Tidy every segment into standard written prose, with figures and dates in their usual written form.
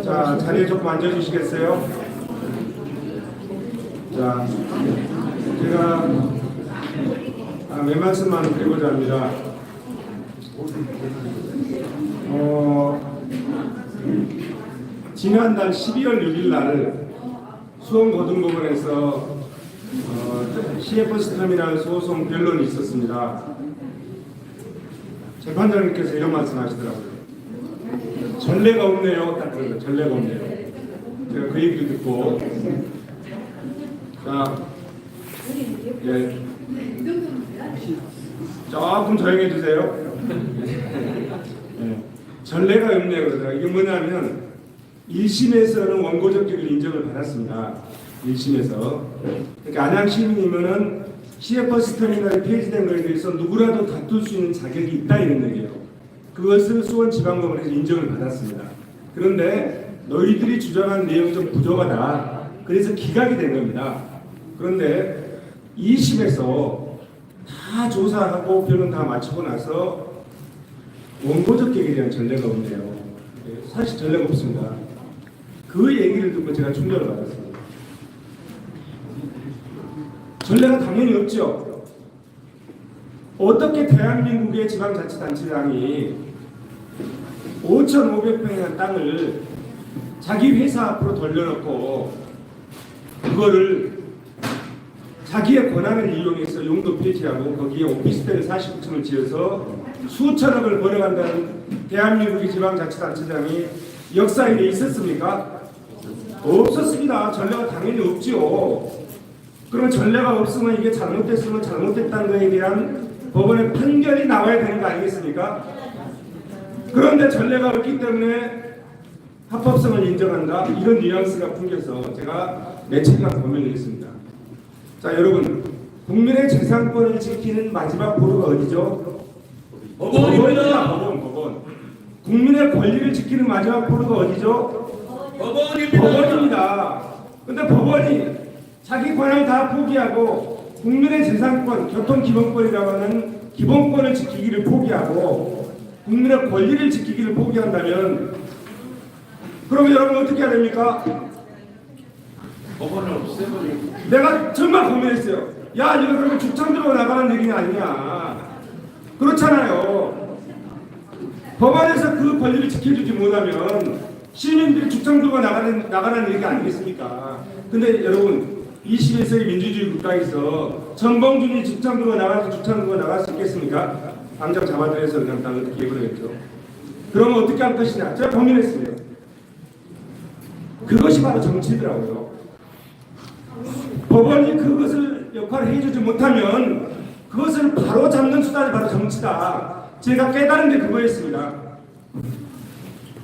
자, 자리에 조금 앉아주시겠어요? 자, 제가 몇 말씀만 드리고자 합니다. 지난달 12월 6일 날 수원고등법원에서 CF스터미널 소송 변론이 있었습니다. 재판장님께서 이런 말씀하시더라고요. 전례가 없네요. 딱 그런 거, 전례가 없네요. 제가 그 얘기를 듣고, 자, 예, 조금 조용해 주세요. 예, 전례가 없네요. 그러더라고요. 이게 뭐냐면 1심에서는 원고적격을 인정을 받았습니다. 1심에서. 그러니까 안양시민이면은 CF스터미널이 폐지된 것에 대해서 누구라도 다툴 수 있는 자격이 있다 이런 얘기예요. 그것을 수원지방법원에서 인정을 받았습니다. 그런데 너희들이 주장한 내용이 좀 부족하다. 그래서 기각이 된 겁니다. 그런데 2심에서 다 조사하고 변론 다 마치고 나서 원고적격에 대한 전례가 없네요. 사실 전례가 없습니다. 그 얘기를 듣고 제가 충격을 받았습니다. 전례가 당연히 없죠. 어떻게 대한민국의 지방자치단체장이 5,500평의 땅을 자기 회사 앞으로 돌려놓고 그거를 자기의 권한을 이용해서 용도 폐지하고 거기에 오피스텔 49층을 지어서 수천억을 벌어간다는 대한민국의 지방자치단체장이 역사에 있었습니까? 없었습니다. 전례가 당연히 없지요. 그러면 전례가 없으면 이게 잘못됐으면 잘못됐다는 것에 대한 법원의 판결이 나와야 되는 거 아니겠습니까? 그런데 전례가 없기 때문에 합법성을 인정한다. 이런 뉘앙스가 풍겨서 제가 매체만 고민을 했습니다. 자, 여러분, 국민의 재산권을 지키는 마지막 보루가 어디죠? 법원입니다. 법원. 국민의 권리를 지키는 마지막 보루가 어디죠? 법원입니다. 근데 법원이 자기 권한을 다 포기하고 국민의 재산권, 교통기본권이라고 하는 기본권을 지키기를 포기하고 국민의 권리를 지키기를 포기한다면 그러면 여러분 어떻게 해야 됩니까? 법원을 없애버리고. 내가 정말 고민했어요. 야, 이거 그러면 죽창 들고 나가는 얘기 아니냐. 그렇잖아요. 법원에서 그 권리를 지켜주지 못하면 시민들이 죽창 들고 나가는 얘기 아니겠습니까? 근데 여러분, 21세기 민주주의 국가에서 정봉준이 죽창 들고 나가서 죽창 들고 나갈 수 있겠습니까? 당장 잡아들여서 그냥 땅을 기획을 했죠. 그러면 어떻게 할 것이냐? 제가 고민했습니다. 그것이 바로 정치더라고요. 법원이 그것을 역할을 해주지 못하면 그것을 바로 잡는 수단이 바로 정치다. 제가 깨달은 게 그거였습니다.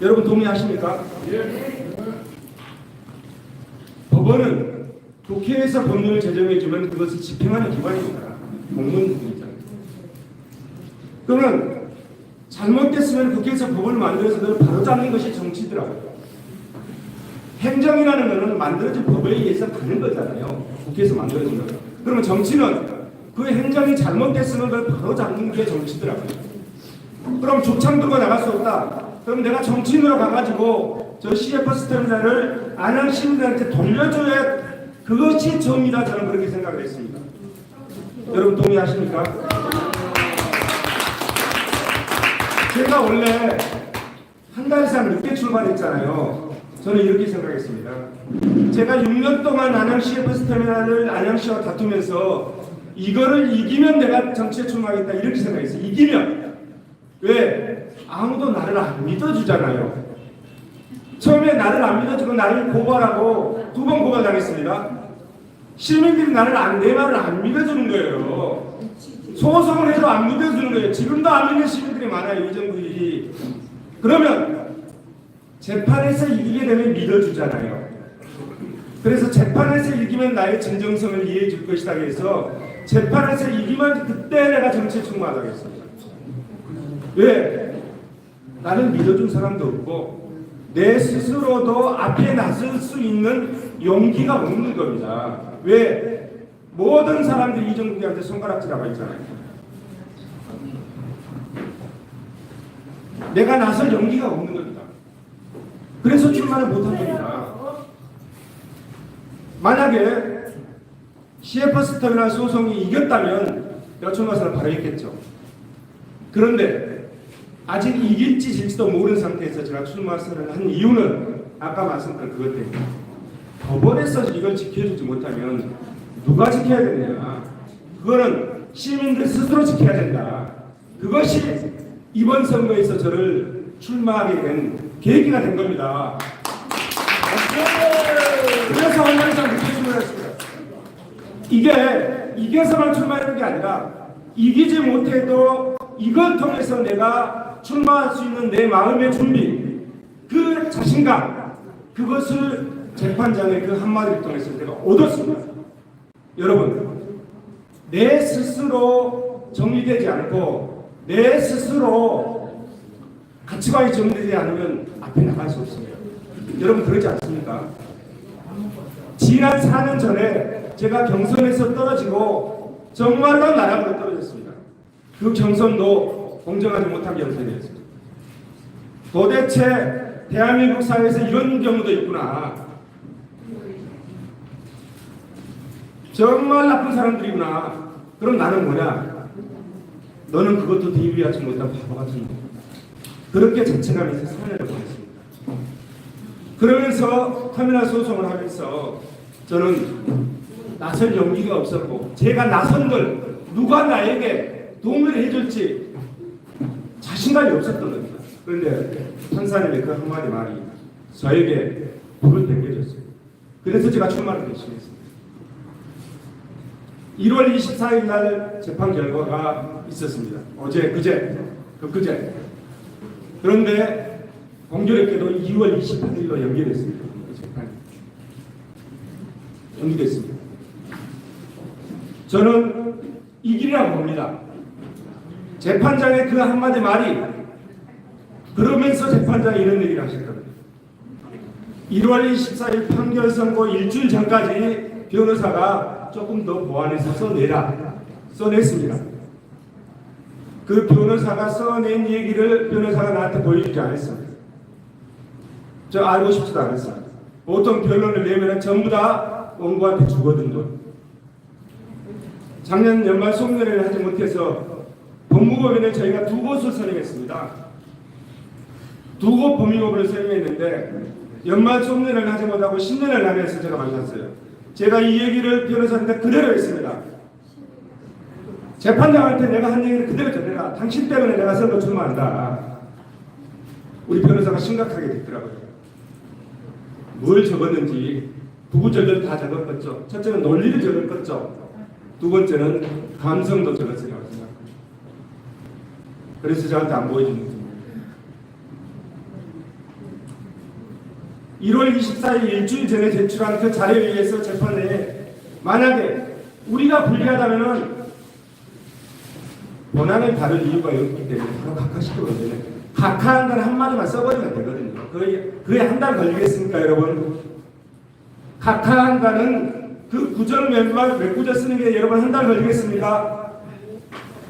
여러분 동의하십니까? 예. 법원은 국회에서 법률을 제정해주면 그것을 집행하는 기관입니다. 공무원입니다. 그러면 잘못됐으면 국회에서 법을 만들어서 그걸 바로 잡는 것이 정치더라고요. 행정이라는 것은 만들어진 법에 의해서 가는 거잖아요. 국회에서 만들어진 거예요. 그러면 정치는 그 행정이 잘못됐으면 그걸 바로 잡는 게 정치더라고요. 그럼 죽창 들고 나갈 수 없다. 그럼 내가 정치인으로 가가지고 저 CF스터미널을 안양 시민들한테 돌려줘야 그것이 정의다. 저는 그렇게 생각을 했습니다. 여러분 동의하십니까? 제가 원래 한 달 이상 늦게 출발했잖아요. 저는 이렇게 생각했습니다. 제가 6년 동안 안양 CF스터미널을 안양시와 다투면서 이거를 이기면 내가 정치에 출마하겠다 이렇게 생각했어요. 이기면. 왜? 아무도 나를 안 믿어주잖아요. 처음에 나를 안 믿어주고 나를 고발하고 2번 고발당했습니다. 시민들이 내 말을 안 믿어주는 거예요. 소송을 해도 안 믿어주는 거예요. 지금도 안 믿는 시민들이 많아요. 이 정부들이. 그러면 재판에서 이기게 되면 믿어주잖아요. 그래서 재판에서 이기면 나의 진정성을 이해해 줄 것이다 해서 재판에서 이기면 그때 내가 정치에 출마하라고 했습니다. 왜? 나는 믿어준 사람도 없고 내 스스로도 앞에 나설 수 있는 용기가 없는 겁니다. 왜? 모든 사람들이 이정국이한테 손가락질하고 있잖아요. 내가 나설 용기가 없는 겁니다. 그래서 출마를 못한 겁니다. 만약에 CFS 터미널 소송이 이겼다면 내가 출마선을 바로 했겠죠. 그런데 아직 이길지 질지도 모르는 상태에서 제가 출마선을 한 이유는 아까 말씀드린 그것 때문에 법원에서 이걸 지켜주지 못하면 누가 지켜야 되느냐. 그거는 시민들 스스로 지켜야 된다. 그것이 이번 선거에서 저를 출마하게 된 계기가 된 겁니다. 그래서 한마디상 늦게 출마했습니다. 이게 이겨서만 출마하는 게 아니라 이기지 못해도 이걸 통해서 내가 출마할 수 있는 내 마음의 준비, 그 자신감, 그것을 재판장의 그 한마디를 통해서 내가 얻었습니다. 여러분, 내 스스로 정리되지 않고 내 스스로 가치관이 정리되지 않으면 앞에 나갈 수 없습니다. 여러분 그러지 않습니까? 지난 4년 전에 제가 경선에서 떨어지고 정말로 나락으로 떨어졌습니다. 그 경선도 공정하지 못한 경선이었습니다. 도대체 대한민국 사회에서 이런 경우도 있구나. 정말 나쁜 사람들이구나. 그럼 나는 뭐냐? 너는 그것도 대비하지 못한 바보 같은 놈. 그렇게 자책하면서 4년을 보냈습니다. 그러면서 터미널 소송을 하면서 저는 나설 용기가 없었고 제가 나선 걸 누가 나에게 도움을 해줄지 자신감이 없었던 겁니다. 그런데 판사님의 그 한마디 말이 저에게 불을 땡겨줬어요. 그래서 제가 출마를 결심했습니다. 1월 24일 날 재판 결과가 있었습니다. 어제, 그제. 그런데 공교롭게도 2월 28일로 연기됐습니다. 재판이 연기됐습니다. 저는 이 길이라고 봅니다. 재판장의 그 한마디 말이 그러면서 재판장이 이런 얘기를 하셨거든요. 1월 24일 판결 선고 일주일 전까지 변호사가 조금 더 보완해서 써냈습니다. 그 변호사가 써낸 얘기를 변호사가 나한테 보여주지 않았습니다. 저 알고 싶지도 않았습니다. 보통 변론을 내면 전부 다 원고한테 주거든요. 작년 연말 송년회를 하지 못해서 법무법인을 저희가 2곳을 선임했습니다. 2곳 법무법인을 선임했는데 연말 송년회를 하지 못하고 신년을 나면서 제가 만났어요. 제가 이 얘기를 변호사한테 그대로 했습니다. 재판장한테 내가 한 얘기를 그대로 전해라. 당신 때문에 내가 선거 출마한다. 우리 변호사가 심각하게 됐더라고요. 뭘 적었는지 부구절절 다 적었겠죠. 첫째는 논리를 적었겠죠. 두 번째는 감성도 적었으라고 생각합니다. 그래서 저한테 안 보여주는 겁니다. 1월 24일 일주일 전에 제출한 그 자료에 의해서 재판에 만약에 우리가 불리하다면은 본안을 다룰 이유가 없기 때문에 바로 각하시키거든요. 각하한다는 한마디만 써버리면 되거든요. 그게 한 달 걸리겠습니까, 여러분? 각하한다는 그 구절 몇 구절 쓰는 게 여러분 한 달 걸리겠습니까?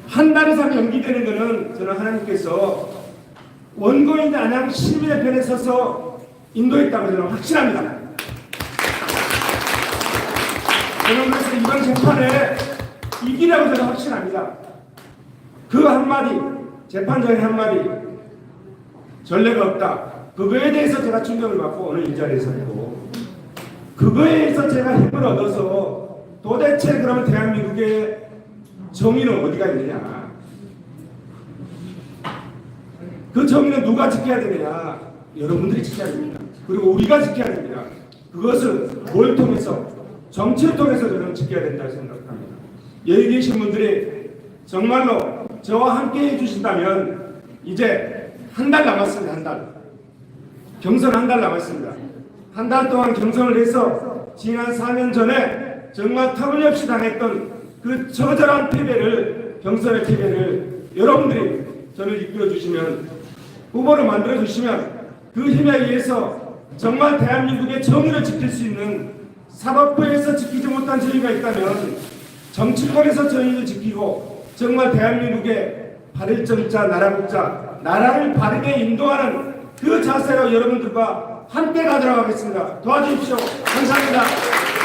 한 달 이상 연기되는 것은 저는 하나님께서 원고인 안양 시민의 편에 서서 인도했다고 저는 확신합니다. 저는 그래서 이번 재판에 이기라고 저는 확신합니다. 그 한마디, 재판장의 한마디, 전례가 없다. 그거에 대해서 제가 충격을 받고 오늘 이 자리에서 했고, 그거에 대해서 제가 힘을 얻어서 도대체 그러면 대한민국의 정의는 어디가 있느냐? 그 정의는 누가 지켜야 되느냐? 여러분들이 지켜야 됩니다. 그리고 우리가 지켜야 됩니다. 그것을 뭘 통해서? 정치를 통해서 저는 지켜야 된다고 생각합니다. 여기 계신 분들이 정말로 저와 함께 해주신다면 이제 한 달 남았습니다. 한 달. 경선 한 달 남았습니다. 한 달 동안 경선을 해서 지난 4년 전에 정말 터무니없이 당했던 그 처절한 패배를, 경선의 패배를 여러분들이 저를 이끌어주시면, 후보를 만들어주시면 그 힘에 의해서 정말 대한민국의 정의를 지킬 수 있는, 사법부에서 지키지 못한 정의가 있다면 정치권에서 정의를 지키고 정말 대한민국의 8.1자 나라국자, 나라를 바르게 인도하는 그 자세로 여러분들과 함께 가도록 하겠습니다. 도와주십시오. 감사합니다.